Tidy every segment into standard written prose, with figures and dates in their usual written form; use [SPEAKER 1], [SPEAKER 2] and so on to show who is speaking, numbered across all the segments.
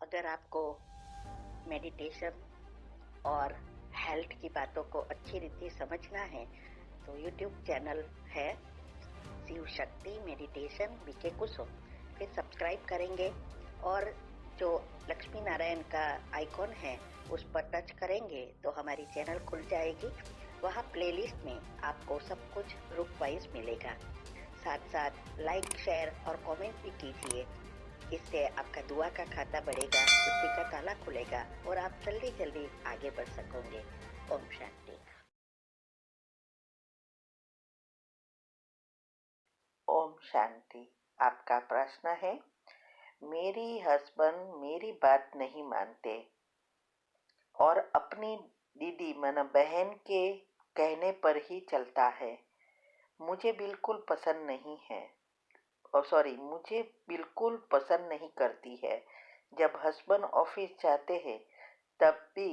[SPEAKER 1] अगर आपको मेडिटेशन और हेल्थ की बातों को अच्छी रीति समझना है तो यूट्यूब चैनल है शिव शक्ति मेडिटेशन बीके कुसुम, फिर सब्सक्राइब करेंगे और जो लक्ष्मी नारायण का आइकॉन है उस पर टच करेंगे तो हमारी चैनल खुल जाएगी। वहाँ प्लेलिस्ट में आपको सब कुछ ग्रुप वाइज मिलेगा। साथ साथ लाइक शेयर और कमेंट भी कीजिए, इससे आपका दुआ का खाता बढ़ेगा, बुद्धि का ताला खुलेगा और आप जल्दी जल्दी आगे बढ़ सकोगे। ओम शांति।
[SPEAKER 2] ओम शांति। आपका प्रश्न है, मेरी हस्बैंड मेरी बात नहीं मानते और अपनी दीदी मन बहन के कहने पर ही चलता है। मुझे बिल्कुल पसंद नहीं है मुझे बिल्कुल पसंद नहीं करती है। जब हस्बैंड ऑफिस जाते हैं तब भी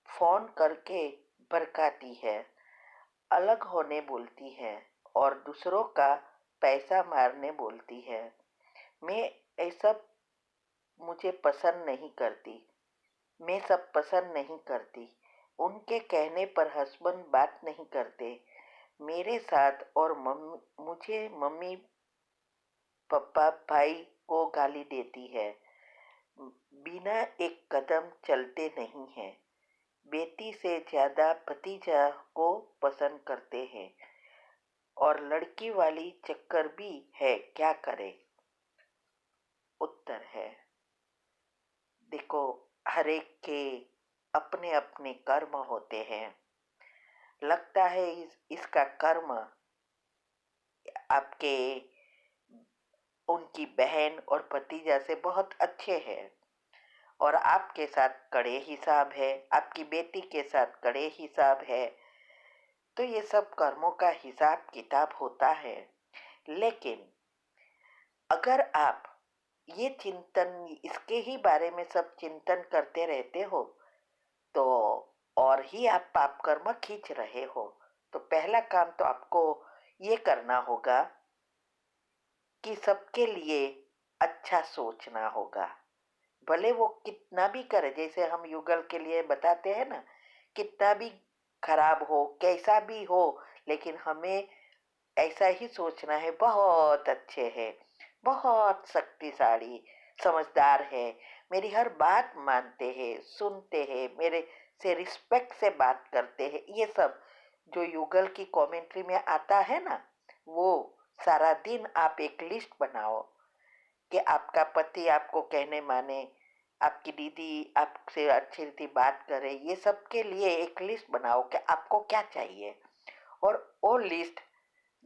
[SPEAKER 2] फोन करके भड़काती है, अलग होने बोलती है और दूसरों का पैसा मारने बोलती है। मैं ऐसा मुझे पसंद नहीं करती मैं सब पसंद नहीं करती। उनके कहने पर हस्बैंड बात नहीं करते मेरे साथ और मुझे मम्मी पापा भाई को गाली देती है। बिना एक कदम चलते नहीं है। बेटी से ज्यादा भतीजा को पसंद करते हैं और लड़की वाली चक्कर भी है, क्या करे? उत्तर है, देखो, हर एक के अपने अपने कर्म होते हैं। लगता है इसका कर्म आपके उनकी बहन और भतीजा से बहुत अच्छे हैं और आपके साथ कड़े हिसाब है, आपकी बेटी के साथ कड़े हिसाब है। तो ये सब कर्मों का हिसाब किताब होता है। लेकिन अगर आप ये चिंतन, इसके ही बारे में सब चिंतन करते रहते हो तो और ही आप पाप कर्म खींच रहे हो। तो पहला काम तो आपको ये करना होगा कि सबके लिए अच्छा सोचना होगा। भले वो कितना भी करे, जैसे हम युगल के लिए बताते हैं ना, कितना भी खराब हो कैसा भी हो, लेकिन हमें ऐसा ही सोचना है, बहुत अच्छे हैं, बहुत शक्तिशाली समझदार है, मेरी हर बात मानते हैं, सुनते हैं, मेरे से रिस्पेक्ट से बात करते हैं। ये सब जो युगल की कमेंट्री में आता है ना, वो सारा दिन आप एक लिस्ट बनाओ कि आपका पति आपको कहने माने, आपकी दीदी आपसे अच्छी रीति बात करे। ये सब के लिए एक लिस्ट बनाओ कि आपको क्या चाहिए। और वो लिस्ट,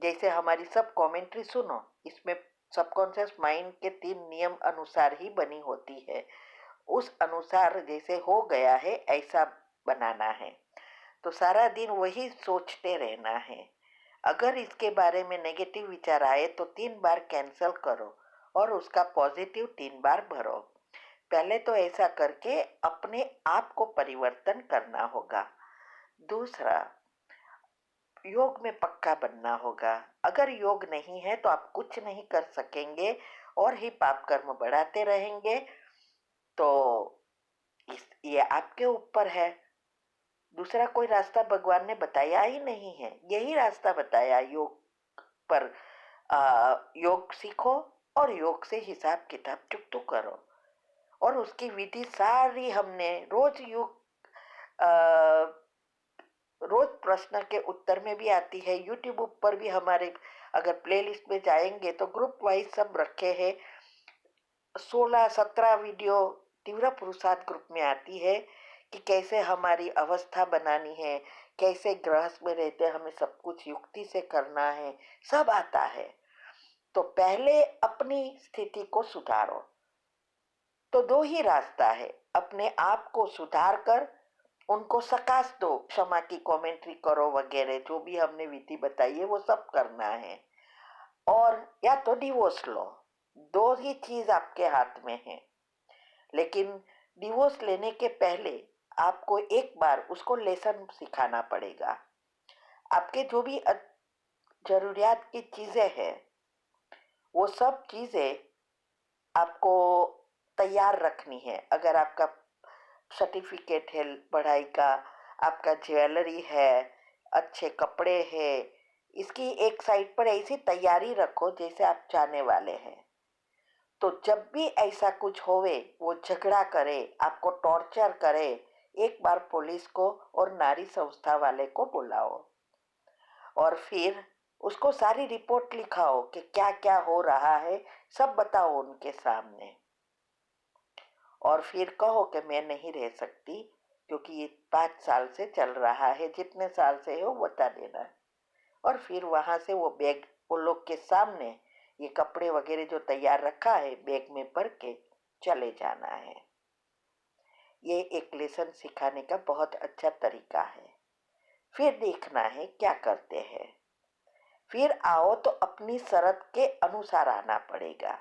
[SPEAKER 2] जैसे हमारी सब कमेंट्री सुनो, इसमें सबकॉन्शियस माइंड के 3 नियम अनुसार ही बनी होती है। उस अनुसार जैसे हो गया है ऐसा बनाना है। तो सारा दिन वही सोचते रहना है। अगर इसके बारे में नेगेटिव विचार आए तो 3 बार कैंसल करो और उसका पॉजिटिव 3 बार भरो। पहले तो ऐसा करके अपने आप को परिवर्तन करना होगा। दूसरा, योग में पक्का बनना होगा। अगर योग नहीं है तो आप कुछ नहीं कर सकेंगे और ही पाप कर्म बढ़ाते रहेंगे। तो ये आपके ऊपर है। दूसरा कोई रास्ता भगवान ने बताया ही नहीं है, यही रास्ता बताया। योग पर योग सीखो और योग से हिसाब किताब चुकतो करो। और उसकी विधि सारी हमने रोज प्रश्न के उत्तर में भी आती है। यूट्यूब ऊपर भी हमारे अगर प्लेलिस्ट में जाएंगे तो ग्रुप वाइज सब रखे हैं। 16-17 वीडियो तीव्र पुरुषार्थ ग्रुप में आती है कि कैसे हमारी अवस्था बनानी है, कैसे गृहस्थ में रहते हमें सब कुछ युक्ति से करना है, सब आता है। तो पहले अपनी स्थिति को सुधारो। तो 2 ही रास्ता है, अपने आप को सुधार कर उनको सकाश दो, क्षमा की कमेंट्री करो वगैरह, जो भी हमने विधि बताई है वो सब करना है। और या तो डिवोर्स लो। 2 ही चीज आपके हाथ में है। लेकिन डिवोर्स लेने के पहले आपको एक बार उसको लेसन सिखाना पड़ेगा। आपके जो भी जरूरियात की चीजें हैं वो सब चीजें आपको तैयार रखनी है। अगर आपका सर्टिफिकेट है पढ़ाई का, आपका ज्वेलरी है, अच्छे कपड़े हैं, इसकी एक साइड पर ऐसी तैयारी रखो जैसे आप जाने वाले हैं। तो जब भी ऐसा कुछ होवे, वो झगड़ा करे, आपको टॉर्चर करे, एक बार पुलिस को और नारी संस्था वाले को बुलाओ और फिर उसको सारी रिपोर्ट लिखाओ कि क्या क्या हो रहा है, सब बताओ उनके सामने। और फिर कहो कि मैं नहीं रह सकती क्योंकि ये 5 साल से चल रहा है, जितने साल से हो बता देना। और फिर वहां से वो बैग वो लोग के सामने ये कपड़े वगैरह जो तैयार रखा है बैग में भर के चले जाना है। ये एक लेसन सिखाने का बहुत अच्छा तरीका है। फिर देखना है क्या करते हैं। फिर आओ तो अपनी शर्त के अनुसार आना पड़ेगा।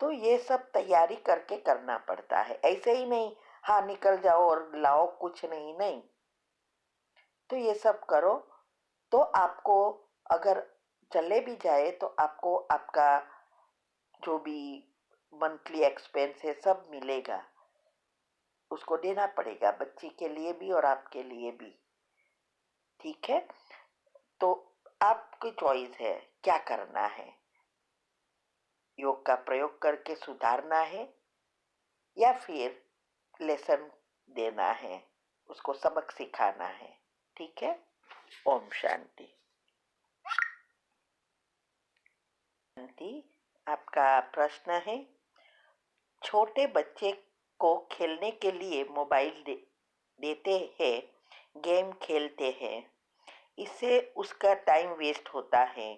[SPEAKER 2] तो ये सब तैयारी करके करना पड़ता है, ऐसे ही नहीं हाँ निकल जाओ और लाओ कुछ नहीं, नहीं। तो ये सब करो तो आपको अगर चले भी जाए तो आपको आपका जो भी मंथली एक्सपेंस है सब मिलेगा, उसको देना पड़ेगा, बच्ची के लिए भी और आपके लिए भी। ठीक है, तो आपकी चॉइस है क्या करना है। योग का प्रयोग करके सुधारना है या फिर लेसन देना है, उसको सबक सिखाना है। ठीक है, ओम शांति। शांति, आपका प्रश्न है, छोटे बच्चे को खेलने के लिए मोबाइल देते हैं, गेम खेलते हैं, इससे उसका टाइम वेस्ट होता है,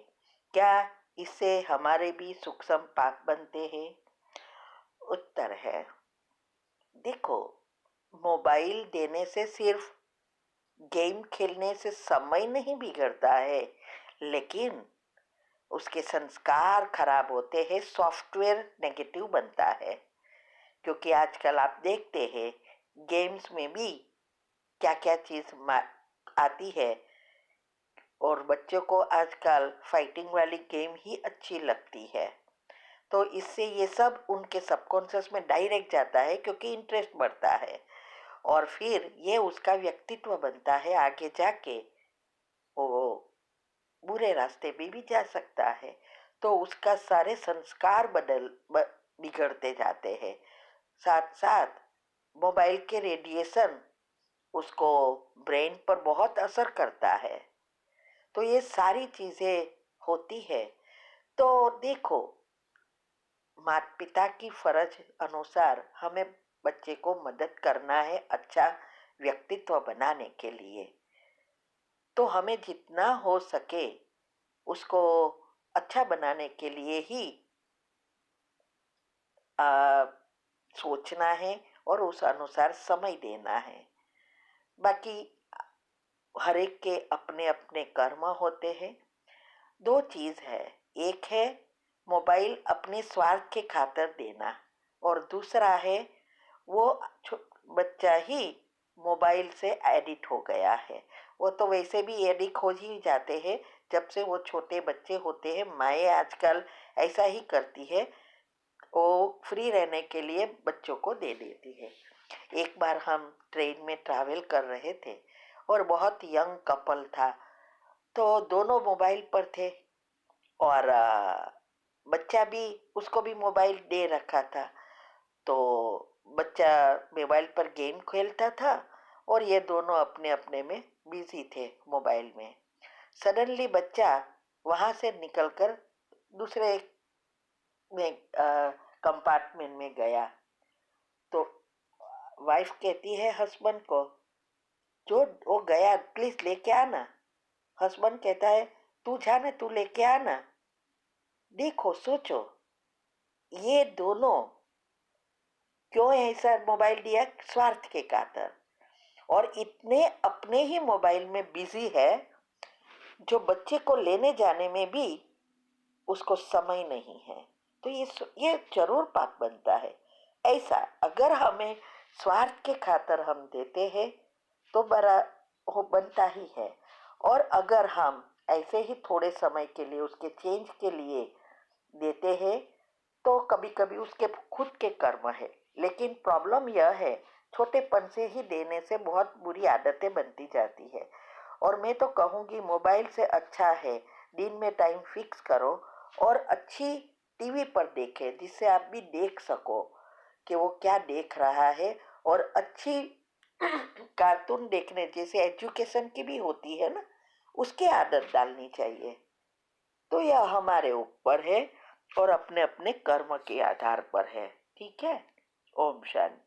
[SPEAKER 2] क्या इससे हमारे भी सूक्ष्म पाप बनते हैं? उत्तर है, देखो, मोबाइल देने से सिर्फ गेम खेलने से समय नहीं बिगड़ता है, लेकिन उसके संस्कार खराब होते हैं, सॉफ्टवेयर नेगेटिव बनता है। क्योंकि आजकल आप देखते हैं गेम्स में भी क्या क्या चीज आती है, और बच्चों को आजकल फाइटिंग वाली गेम ही अच्छी लगती है। तो इससे ये सब उनके सबकॉन्शियस में डायरेक्ट जाता है क्योंकि इंटरेस्ट बढ़ता है, और फिर ये उसका व्यक्तित्व बनता है। आगे जाके वो बुरे रास्ते पे भी जा सकता है, तो उसका सारे संस्कार बिगड़ते जाते हैं। साथ साथ मोबाइल के रेडिएशन उसको ब्रेन पर बहुत असर करता है। तो ये सारी चीजें होती है। तो देखो, माता पिता की फर्ज अनुसार हमें बच्चे को मदद करना है अच्छा व्यक्तित्व बनाने के लिए। तो हमें जितना हो सके उसको अच्छा बनाने के लिए ही सोचना है और उस अनुसार समय देना है। बाकी हर एक के अपने अपने कर्म होते हैं। दो चीज है, एक है मोबाइल अपने स्वार्थ के खातिर देना, और दूसरा है वो बच्चा ही मोबाइल से एडिक्ट हो गया है। वो तो वैसे भी एडिक्ट हो ही जाते हैं जब से वो छोटे बच्चे होते हैं। माएँ आजकल ऐसा ही करती है, वो फ्री रहने के लिए बच्चों को दे देती है। एक बार हम ट्रेन में ट्रैवल कर रहे थे और बहुत यंग कपल था, तो दोनों मोबाइल पर थे और बच्चा भी, उसको भी मोबाइल दे रखा था। तो बच्चा मोबाइल पर गेम खेलता था और ये दोनों अपने अपने में बिजी थे मोबाइल में। सडनली बच्चा वहां से निकलकर दूसरे में कंपार्टमेंट में गया। तो वाइफ कहती है हस्बैंड को, जो वो गया प्लीज लेके आना। हस्बैंड कहता है तू जाने, तू लेके आना। देखो सोचो, ये दोनों क्यों ऐसा मोबाइल दिया? स्वार्थ के खातिर। और इतने अपने ही मोबाइल में बिजी है जो बच्चे को लेने जाने में भी उसको समय नहीं है। तो ये जरूर पाप बनता है। ऐसा अगर हमें स्वार्थ के खातिर हम देते हैं तो बड़ा हो बनता ही है, और अगर हम ऐसे ही थोड़े समय के लिए उसके चेंज के लिए देते हैं तो कभी कभी कभी उसके खुद के कर्म है, लेकिन प्रॉब्लम यह है छोटेपन से ही देने से बहुत बुरी आदतें बनती जाती है। और मैं तो कहूँगी मोबाइल से अच्छा है दिन में टाइम फिक्स करो और अच्छी टीवी पर देखें, जिससे आप भी देख सको कि वो क्या देख रहा है। और अच्छी कार्टून देखने जैसे एजुकेशन की भी होती है ना, उसकी आदत डालनी चाहिए। तो यह हमारे ऊपर है और अपने अपने कर्म के आधार पर है। ठीक है। ओम शांति।